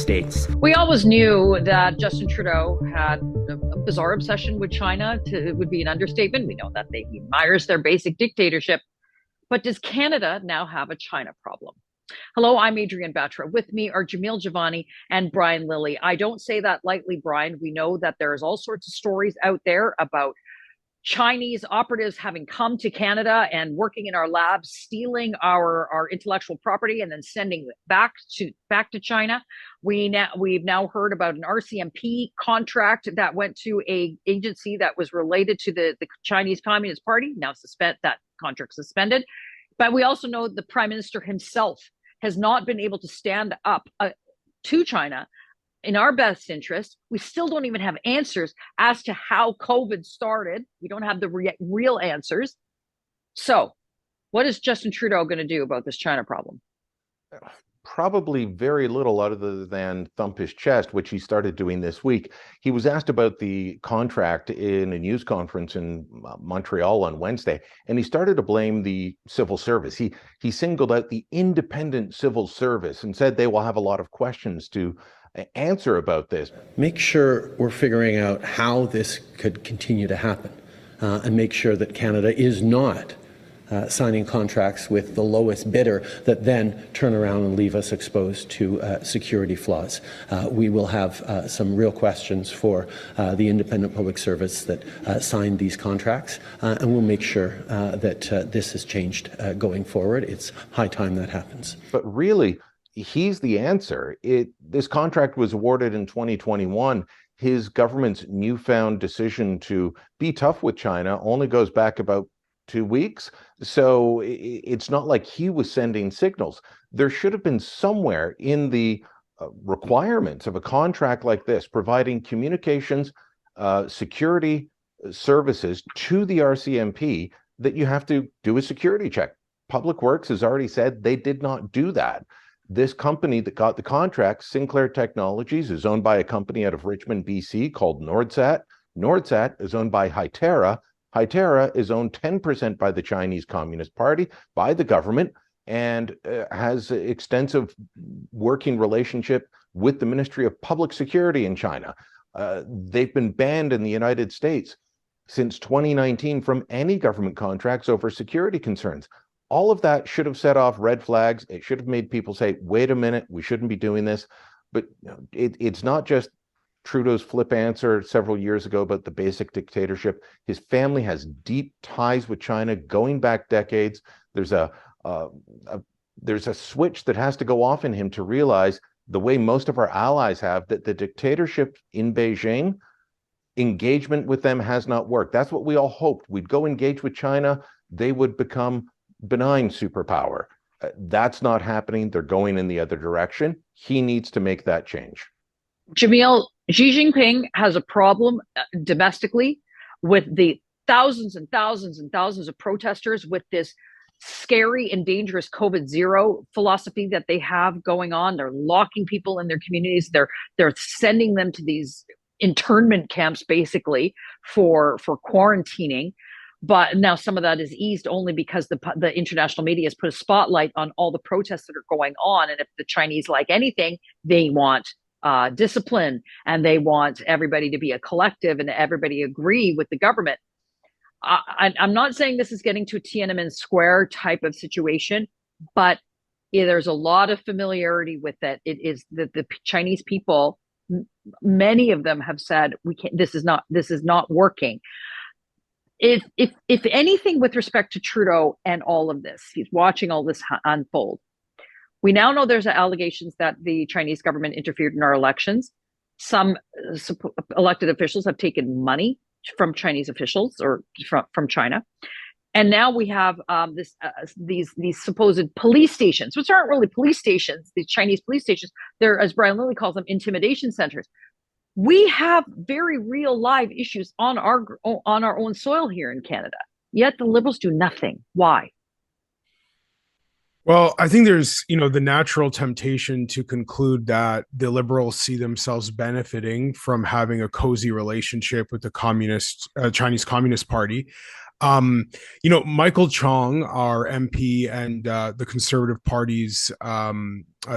States. We always knew that Justin Trudeau had a bizarre obsession with China. It would be an understatement. We know that he admires their basic dictatorship. But does Canada now have a China problem? Hello, I'm Adrienne Batra. With me are Jamil Javani and Brian Lilly. I don't say that lightly, Brian. We know that there's all sorts of stories out there about Chinese operatives having come to Canada and working in our labs, stealing our intellectual property and then sending it back to China. We've now heard about an RCMP contract that went to a agency that was related to the Chinese Communist Party. Now that contract suspended. But we also know the Prime Minister himself has not been able to stand up to China in our best interest. We still don't even have answers as to how COVID started. We don't have the real answers. So what is Justin Trudeau going to do about this China problem? Probably very little other than thump his chest, which he started doing this week. He was asked about the contract in a news conference in Montreal on Wednesday, and he started to blame the civil service. He singled out the independent civil service and said they will have a lot of questions to answer about this. Make sure we're figuring out how this could continue to happen and make sure that Canada is not signing contracts with the lowest bidder that then turn around and leave us exposed to security flaws. We will have some real questions for the independent public service that signed these contracts, and we'll make sure that this has changed going forward. It's high time that happens. But really, he's the answer. This contract was awarded in 2021. His government's newfound decision to be tough with China only goes back about 2 weeks. So it's not like he was sending signals. There should have been somewhere in the requirements of a contract like this, providing communications, security services to the RCMP, that you have to do a security check. Public Works has already said they did not do that. This company that got the contract, Sinclair Technologies, is owned by a company out of Richmond, BC called Nordsat. Nordsat is owned by Hytera. Hytera is owned 10% by the Chinese Communist Party, by the government, and has extensive working relationship with the Ministry of Public Security in China. They've been banned in the United States since 2019 from any government contracts over security concerns. All of that should have set off red flags. It should have made people say, wait a minute, we shouldn't be doing this. But it's not just Trudeau's flip answer several years ago about the basic dictatorship. His family has deep ties with China going back decades. There's a switch that has to go off in him to realize, the way most of our allies have, that the dictatorship in Beijing, engagement with them has not worked. That's what we all hoped. We'd go engage with China. They would become benign superpower. That's not happening. They're going in the other direction. He needs to make that change. Jamil, Xi Jinping has a problem domestically with the thousands and thousands and thousands of protesters, with this scary and dangerous COVID zero philosophy that they have going on. They're locking people in their communities. They're sending them to these internment camps, basically, for quarantining. But now some of that is eased only because the international media has put a spotlight on all the protests that are going on. And if the Chinese like anything, they want discipline, and they want everybody to be a collective and everybody agree with the government. I'm not saying this is getting to a Tiananmen Square type of situation, but there's a lot of familiarity with it. It is that the Chinese people, many of them have said, we can't, this is not working. If anything, with respect to Trudeau and all of this, he's watching all this unfold. We now know there's allegations that the Chinese government interfered in our elections. Some elected officials have taken money from Chinese officials or from China. And now we have these supposed police stations, which aren't really police stations, these Chinese police stations. They're, as Brian Lilly calls them, intimidation centers. We have very real live issues on our own soil here in Canada, yet the Liberals do nothing. Why? Well, I think there's, the natural temptation to conclude that the Liberals see themselves benefiting from having a cozy relationship with the Chinese Communist Party. Michael Chong, our MP and the Conservative Party's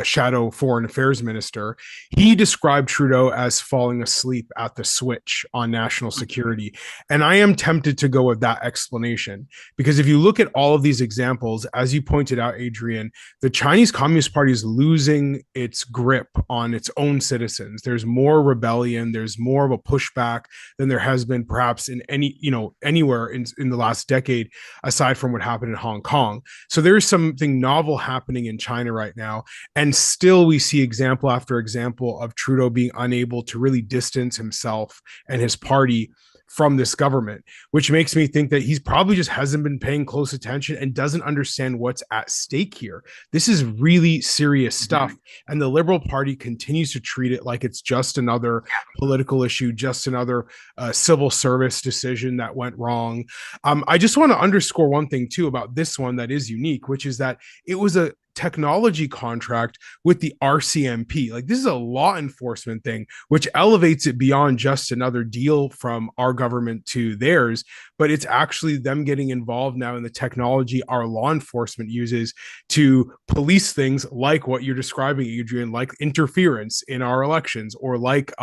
shadow foreign affairs minister, he described Trudeau as falling asleep at the switch on national security. And I am tempted to go with that explanation, because if you look at all of these examples, as you pointed out, Adrian, the Chinese Communist Party is losing its grip on its own citizens. There's more rebellion, there's more of a pushback than there has been perhaps in anywhere in the last decade, aside from what happened in Hong Kong. So there's something novel happening in China right now. And still, we see example after example of Trudeau being unable to really distance himself and his party from this government, which makes me think that he's probably just hasn't been paying close attention and doesn't understand what's at stake here. This is really serious stuff. And the Liberal Party continues to treat it like it's just another political issue, just another civil service decision that went wrong. I just want to underscore one thing, too, about this one that is unique, which is that it was a technology contract with the RCMP. Like, this is a law enforcement thing, which elevates it beyond just another deal from our government to theirs, but it's actually them getting involved now in the technology our law enforcement uses to police things like what you're describing, Adrian, like interference in our elections, or like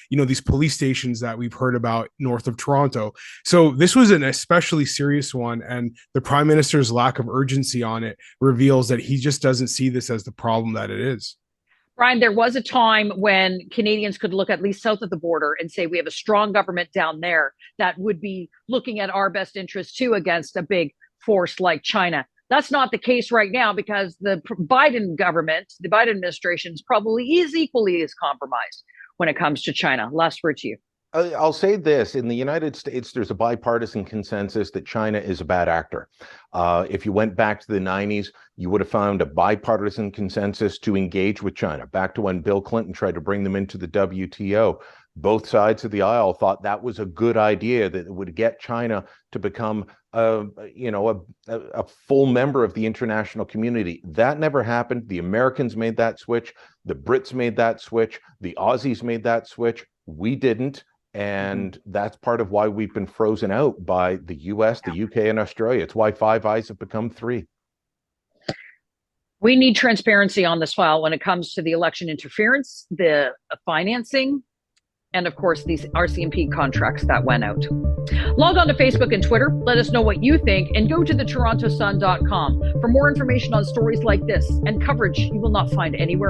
these police stations that we've heard about north of Toronto. So this was an especially serious one, and the Prime Minister's lack of urgency on it reveals that he just doesn't see this as the problem that it is. Brian, there was a time when Canadians could look at least south of the border and say we have a strong government down there that would be looking at our best interests too against a big force like China. That's not the case right now, because the Biden government, the Biden administration, probably is equally as compromised when it comes to China. Last word to you. I'll say this. In the United States, there's a bipartisan consensus that China is a bad actor. If you went back to the 90s, you would have found a bipartisan consensus to engage with China. Back to when Bill Clinton tried to bring them into the WTO, both sides of the aisle thought that was a good idea, that it would get China to become a full member of the international community. That never happened. The Americans made that switch. The Brits made that switch. The Aussies made that switch. We didn't. And that's part of why we've been frozen out by the US, the UK, and Australia. It's why Five Eyes have become three. We need transparency on this file when it comes to the election interference, the financing, and of course, these RCMP contracts that went out. Log on to Facebook and Twitter. Let us know what you think, and go to the TorontoSun.com for more information on stories like this and coverage you will not find anywhere else.